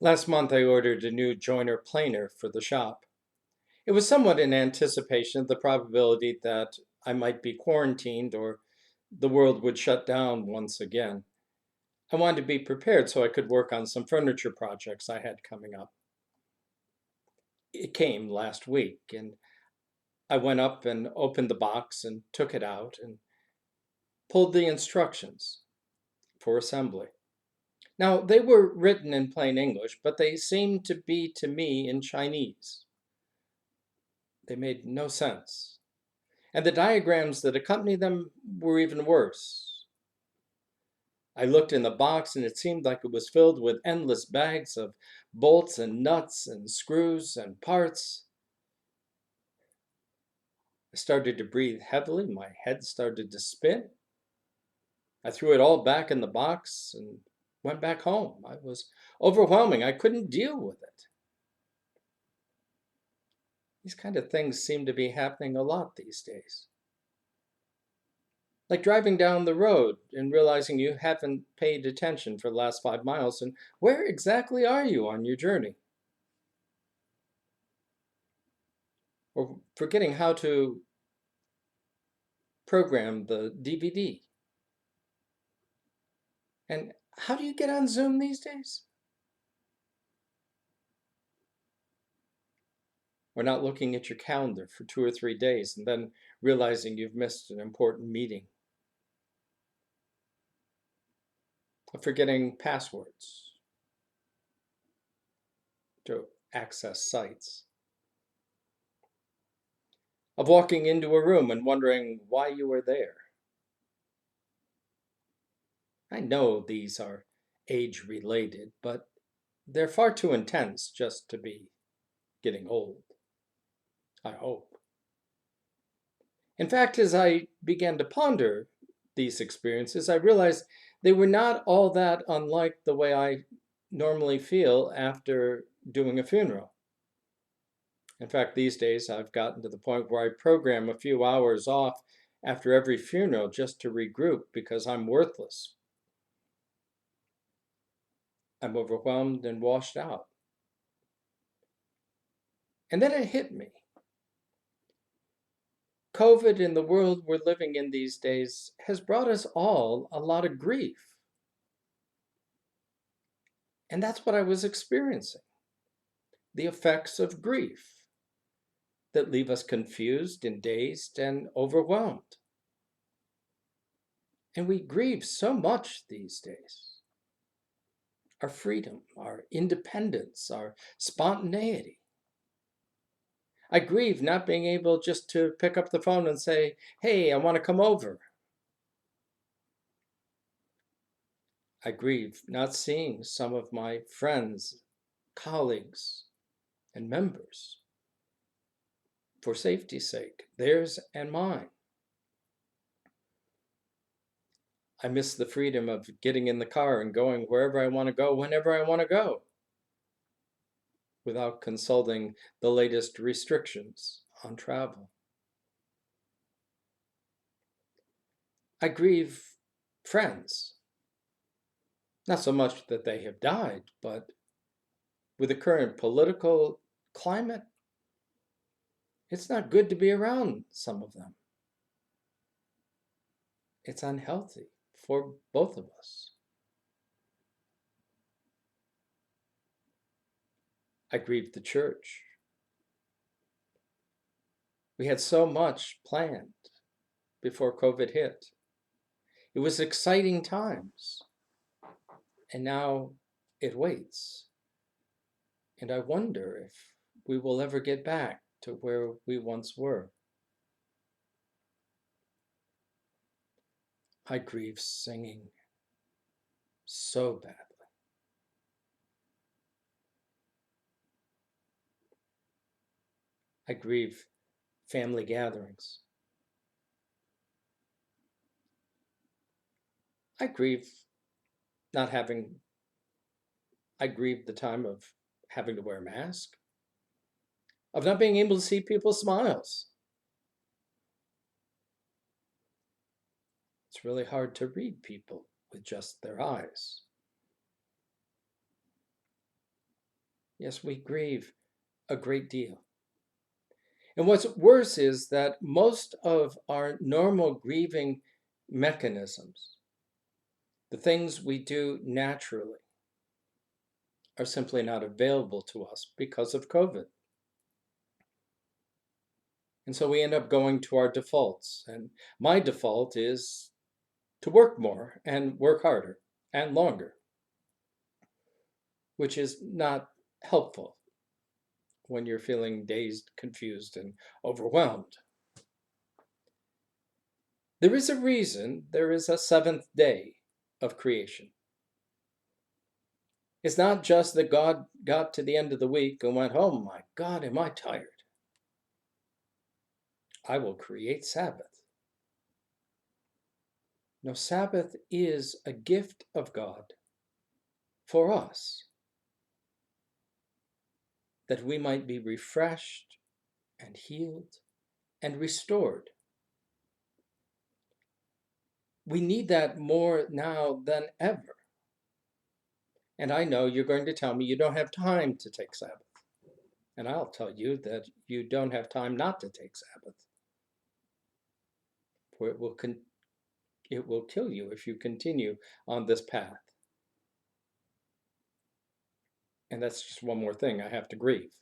Last month, I ordered a new Joiner planer for the shop. It was somewhat in anticipation of the probability that I might be quarantined or the world would shut down once again. I wanted to be prepared so I could work on some furniture projects I had coming up. It came last week, and I went up and opened the box and took it out and pulled the instructions for assembly. Now, they were written in plain English, but they seemed to be to me in Chinese. They made no sense. And the diagrams that accompany them were even worse. I looked in the box and it seemed like it was filled with endless bags of bolts and nuts and screws and parts. I started to breathe heavily. My head started to spin. I threw it all back in the box and went back home. It was overwhelming. I couldn't deal with it. These kind of things seem to be happening a lot these days. Like driving down the road and realizing you haven't paid attention for the last 5 miles, and where exactly are you on your journey? Or forgetting how to program the DVD. And how do you get on Zoom these days? Or not looking at your calendar for 2 or 3 days and then realizing you've missed an important meeting. Or forgetting passwords to access sites. Of walking into a room and wondering why you were there. I know these are age-related, but they're far too intense just to be getting old. I hope. In fact, as I began to ponder these experiences, I realized they were not all that unlike the way I normally feel after doing a funeral. In fact, these days I've gotten to the point where I program a few hours off after every funeral just to regroup because I'm worthless. I'm overwhelmed and washed out. And then it hit me. COVID in the world we're living in these days has brought us all a lot of grief. And that's what I was experiencing. The effects of grief that leave us confused and dazed and overwhelmed. And we grieve so much these days. Our freedom, our independence, our spontaneity. I grieve not being able just to pick up the phone and say, hey, I want to come over. I grieve not seeing some of my friends, colleagues, and members for safety's sake, theirs and mine. I miss the freedom of getting in the car and going wherever I want to go, whenever I want to go, without consulting the latest restrictions on travel. I grieve friends, not so much that they have died, but with the current political climate, it's not good to be around some of them. It's unhealthy for both of us. I grieve the church. We had so much planned before COVID hit. It was exciting times. And now it waits. And I wonder if we will ever get back to where we once were. I grieve singing so badly. I grieve family gatherings. I grieve not having, I grieve the time of having to wear a mask, of not being able to see people's smiles. It's really hard to read people with just their eyes. Yes, we grieve a great deal. And what's worse is that most of our normal grieving mechanisms, the things we do naturally, are simply not available to us because of COVID. And so we end up going to our defaults. And my default is to work more and work harder and longer, which is not helpful when you're feeling dazed, confused, and overwhelmed. There is a reason there is a seventh day of creation. It's not just that God got to the end of the week and went, oh my God, am I tired? I will create Sabbath. No, Sabbath is a gift of God for us, that we might be refreshed and healed and restored. We need that more now than ever. And I know you're going to tell me you don't have time to take Sabbath. And I'll tell you that you don't have time not to take Sabbath. For it will kill you if you continue on this path. And that's just one more thing I have to grieve.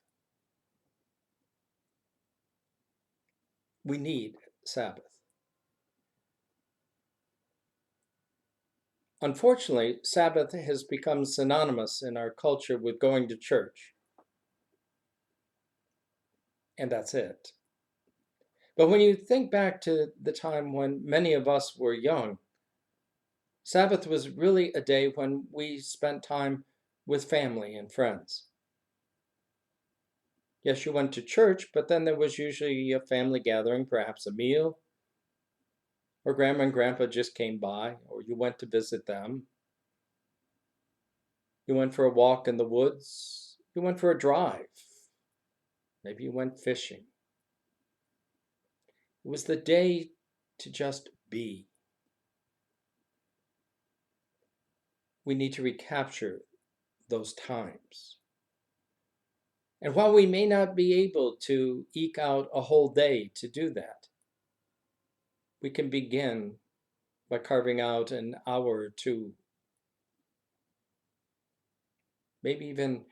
We need Sabbath. Unfortunately, Sabbath has become synonymous in our culture with going to church. And that's it. But when you think back to the time when many of us were young, Sabbath was really a day when we spent time with family and friends. Yes, you went to church, but then there was usually a family gathering, perhaps a meal, or grandma and grandpa just came by, or you went to visit them. You went for a walk in the woods. You went for a drive. Maybe you went fishing. It was the day to just be. We need to recapture those times. And while we may not be able to eke out a whole day to do that, we can begin by carving out an hour or two, maybe even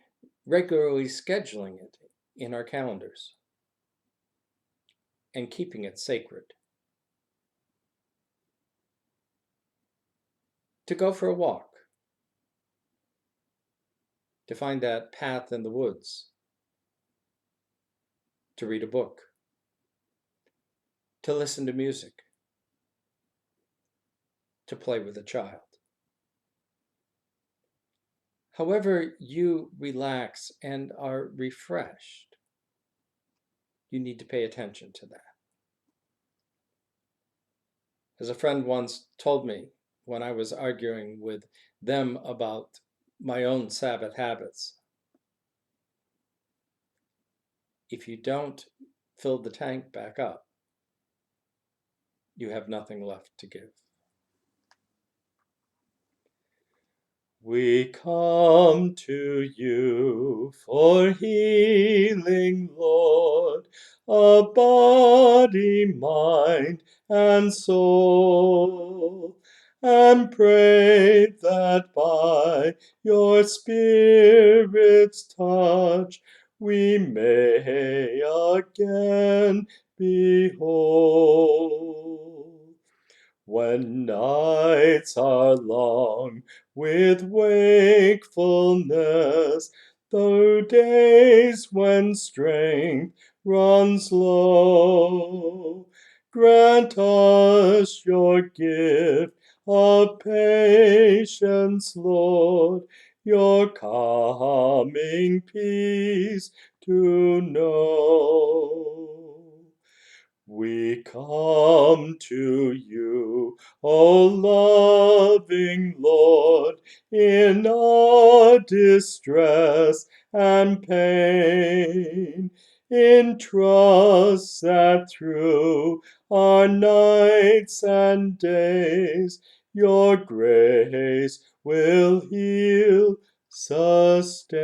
regularly scheduling it in our calendars and keeping it sacred. To go for a walk, to find that path in the woods, to read a book, to listen to music, to play with a child. However you relax and are refreshed, you need to pay attention to that. As a friend once told me when I was arguing with them about my own Sabbath habits, if you don't fill the tank back up, you have nothing left to give. We come to you for healing, Lord, of body, mind, and soul, and pray that by your Spirit's touch we may again be whole. When nights are long with wakefulness, though days when strength runs low, grant us your gift of patience, Lord, your calming peace to know. We come to you, O loving Lord, in our distress and pain, in trust that through our nights and days your grace will heal, sustain.